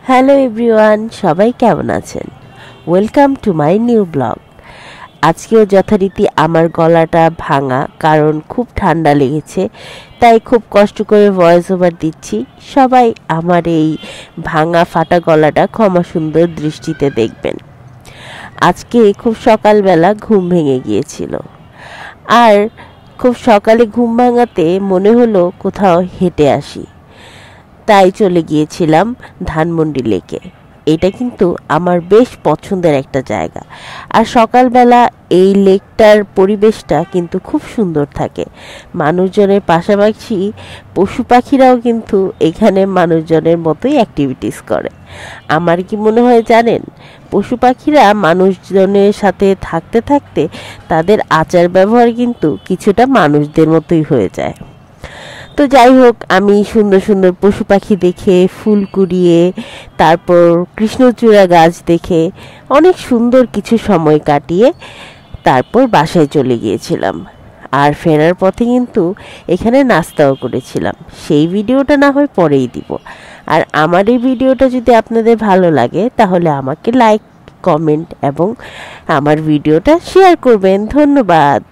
Hello everyone, সবাই কেমন আছেন? Welcome to my new blog. আজকেও যথারীতি আমার গলাটা ভাঙা, কারণ খুব ঠান্ডা লেগেছে, তাই খুব কষ্ট করে ভয়েস ওভার দিচ্ছি। সবাই আমার এই ভাঙা ফাটা গলাটা ক্ষমা সুন্দর দৃষ্টিতে দেখবেন। আজকে খুব সকালবেলা ঘুম ভেঙে গিয়েছিল, আর খুব সকালে ঘুম ভাঙাতে মনে হলো কোথাও হেঁটে আসি, তাই চলে গিয়েছিলাম ধানমন্ডি লেকে। এটা কিন্তু আমার বেশ পছন্দের একটা জায়গা, আর সকালবেলা এই লেকটার পরিবেশটা কিন্তু খুব সুন্দর থাকে। মানুষজনের পাশাপাশি পশু পাখিরাও কিন্তু এখানে মানুষজনের মতোই অ্যাক্টিভিটিস করে। আমার কি মনে হয় জানেন, পশু পাখিরা মানুষজনের সাথে থাকতে থাকতে তাদের আচার ব্যবহার কিন্তু কিছুটা মানুষদের মতোই হয়ে যায়। তো যাই হোক, আমি সুন্দর সুন্দর পশু পাখি দেখে, ফুল কুড়িয়ে, তারপর কৃষ্ণচূড়া গাছ দেখে অনেক সুন্দর কিছু সময় কাটিয়ে তারপর বাসায় চলে গিয়েছিলাম। আর ফেরার পথে কিন্তু এখানে নাস্তাও করেছিলাম, সেই ভিডিওটা না হয় পরেই দিব। আর আমার এই ভিডিওটা যদি আপনাদের ভালো লাগে তাহলে আমাকে লাইক, কমেন্ট এবং আমার ভিডিওটা শেয়ার করবেন। ধন্যবাদ।